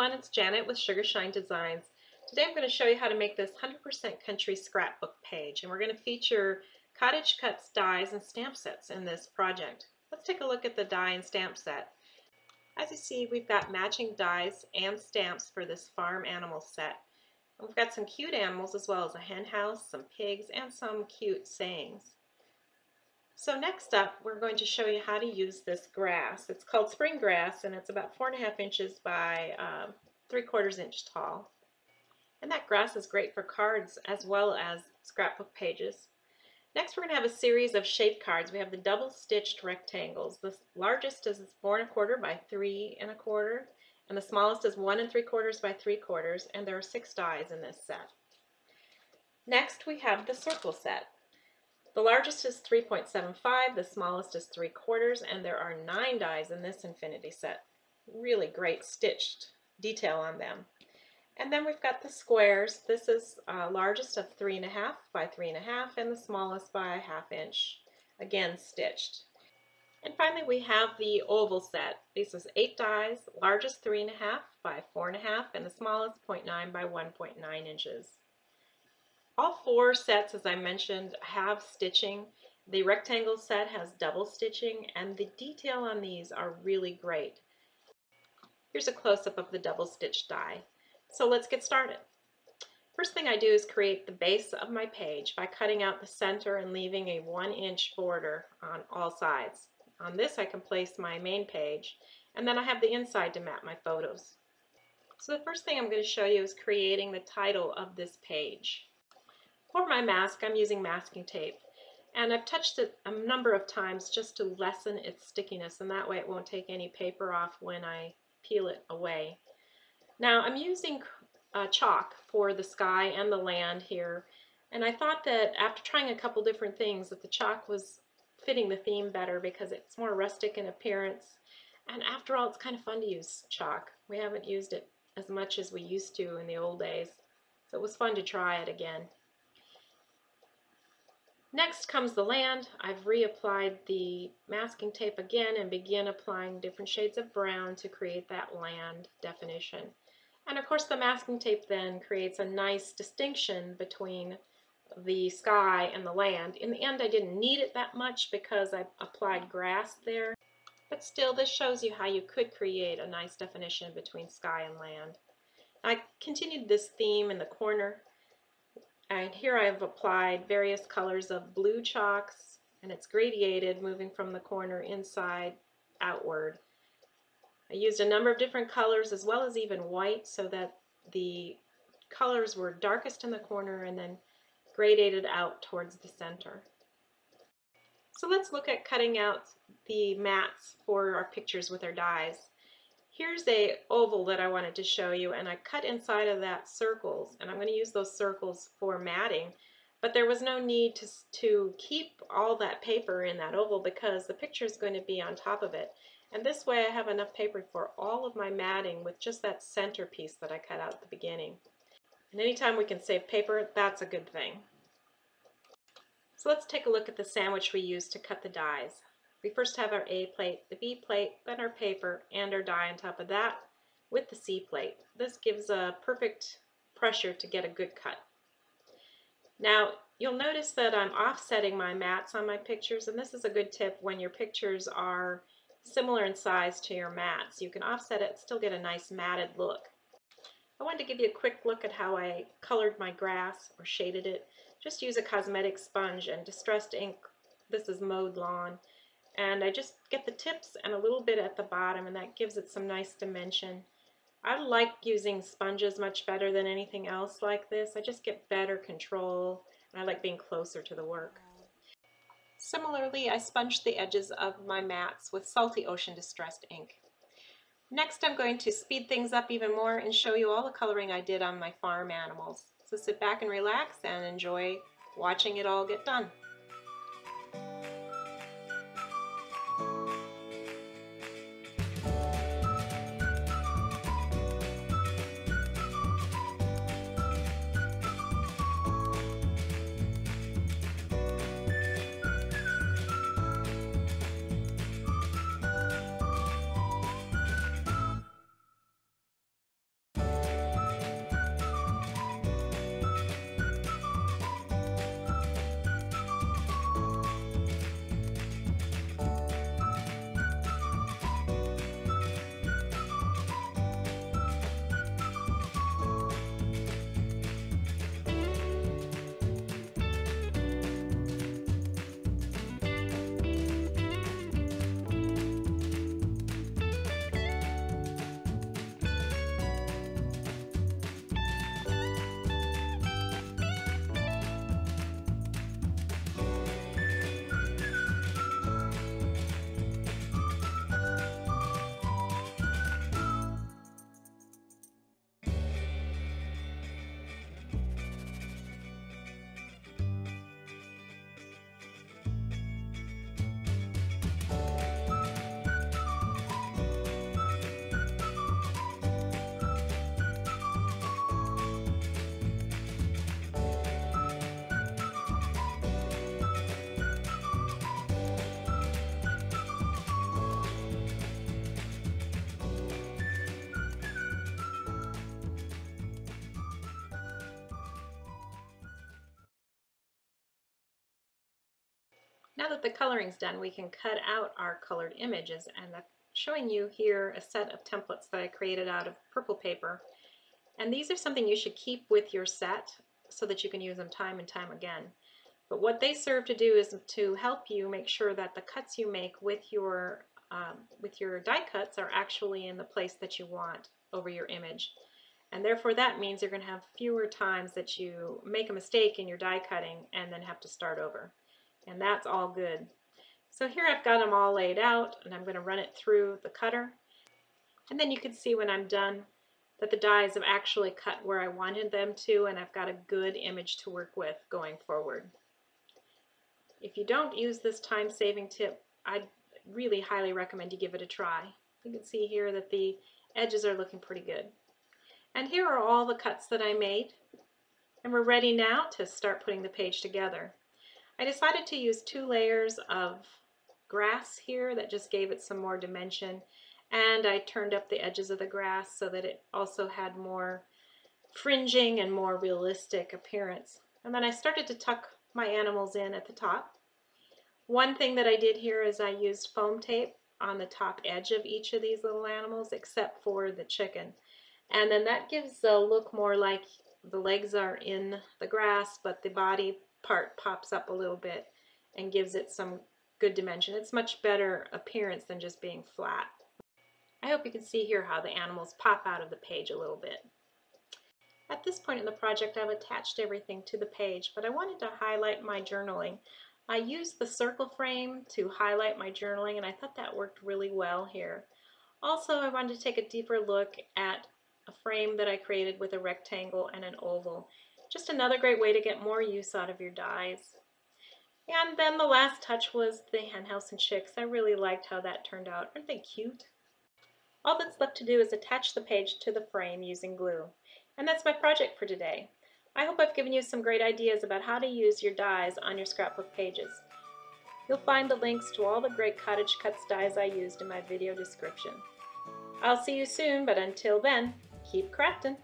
everyone, it's Janet with Sugar Shine Designs. Today I'm going to show you how to make this 100% country scrapbook page, and we're going to feature CottageCutz dies and stamp sets in this project. Let's take a look at the die and stamp set. As you see, we've got matching dies and stamps for this farm animal set. And we've got some cute animals as well as a hen house, some pigs, and some cute sayings. So next up, we're going to show you how to use this grass. It's called spring grass, and it's about 4.5 inches by 3/4 inch tall. And that grass is great for cards as well as scrapbook pages. Next, we're going to have a series of shape cards. We have the double stitched rectangles. The largest is 4.25 by 3.25, and the smallest is 1.75 by 3/4, and there are 6 dies in this set. Next, we have the circle set. The largest is 3.75, the smallest is 3/4, and there are 9 dies in this infinity set. Really great stitched detail on them. And then we've got the squares. This is largest of 3.5 by 3.5 and the smallest by 1/2 inch, again stitched. And finally we have the oval set. This is 8 dies, largest 3.5 by 4.5 and the smallest 0.9 by 1.9 inches. All 4 sets, as I mentioned, have stitching. The rectangle set has double stitching, and the detail on these are really great. Here's a close-up of the double stitched die. So let's get started. First thing I do is create the base of my page by cutting out the center and leaving a 1-inch border on all sides. On this I can place my main page, and then I have the inside to map my photos. So the first thing I'm going to show you is creating the title of this page. For my mask, I'm using masking tape, and I've touched it a number of times just to lessen its stickiness, and that way it won't take any paper off when I peel it away. Now I'm using chalk for the sky and the land here, and I thought that after trying a couple different things that the chalk was fitting the theme better because it's more rustic in appearance, and after all it's kind of fun to use chalk. We haven't used it as much as we used to in the old days, so it was fun to try it again. Next comes the land. I've reapplied the masking tape again and begin applying different shades of brown to create that land definition. And of course the masking tape then creates a nice distinction between the sky and the land. In the end I didn't need it that much because I applied grass there, but still this shows you how you could create a nice definition between sky and land. I continued this theme in the corner. And here I've applied various colors of blue chalks, and it's gradiated moving from the corner inside outward. I used a number of different colors as well as even white so that the colors were darkest in the corner and then gradated out towards the center. So let's look at cutting out the mats for our pictures with our dies. Here's a oval that I wanted to show you, and I cut inside of that circles, and I'm going to use those circles for matting, but there was no need to keep all that paper in that oval because the picture is going to be on top of it, and this way I have enough paper for all of my matting with just that center piece that I cut out at the beginning. And anytime we can save paper, that's a good thing. So let's take a look at the sandwich we used to cut the dies. We first have our A plate, the B plate, then our paper, and our die on top of that with the C plate. This gives a perfect pressure to get a good cut. Now you'll notice that I'm offsetting my mats on my pictures, and this is a good tip when your pictures are similar in size to your mats. You can offset it and still get a nice matted look. I wanted to give you a quick look at how I colored my grass or shaded it. Just use a cosmetic sponge and distressed ink. This is mowed lawn. And I just get the tips and a little bit at the bottom, and that gives it some nice dimension. I like using sponges much better than anything else like this. I just get better control, and I like being closer to the work. Similarly, I sponged the edges of my mats with Salty Ocean Distressed ink. Next, I'm going to speed things up even more and show you all the coloring I did on my farm animals. So sit back and relax and enjoy watching it all get done. Now that the coloring's done, we can cut out our colored images, and I'm showing you here a set of templates that I created out of purple paper. And these are something you should keep with your set so that you can use them time and time again. But what they serve to do is to help you make sure that the cuts you make with your die cuts are actually in the place that you want over your image. And therefore that means you're going to have fewer times that you make a mistake in your die cutting and then have to start over. And that's all good. So here I've got them all laid out, and I'm going to run it through the cutter. And then you can see when I'm done that the dies have actually cut where I wanted them to, and I've got a good image to work with going forward. If you don't use this time-saving tip, I'd really highly recommend you give it a try. You can see here that the edges are looking pretty good. And here are all the cuts that I made, and we're ready now to start putting the page together. I decided to use 2 layers of grass here that just gave it some more dimension, and I turned up the edges of the grass so that it also had more fringing and more realistic appearance. And then I started to tuck my animals in at the top. One thing that I did here is I used foam tape on the top edge of each of these little animals except for the chicken. And then that gives a look more like the legs are in the grass, but the body part pops up a little bit and gives it some good dimension. It's much better appearance than just being flat. I hope you can see here how the animals pop out of the page a little bit. At this point in the project, I've attached everything to the page, but I wanted to highlight my journaling. I used the circle frame to highlight my journaling, and I thought that worked really well here. Also, I wanted to take a deeper look at a frame that I created with a rectangle and an oval. Just another great way to get more use out of your dies. And then the last touch was the henhouse and chicks. I really liked how that turned out. Aren't they cute? All that's left to do is attach the page to the frame using glue. And that's my project for today. I hope I've given you some great ideas about how to use your dies on your scrapbook pages. You'll find the links to all the great CottageCutz dies I used in my video description. I'll see you soon, but until then, keep crafting!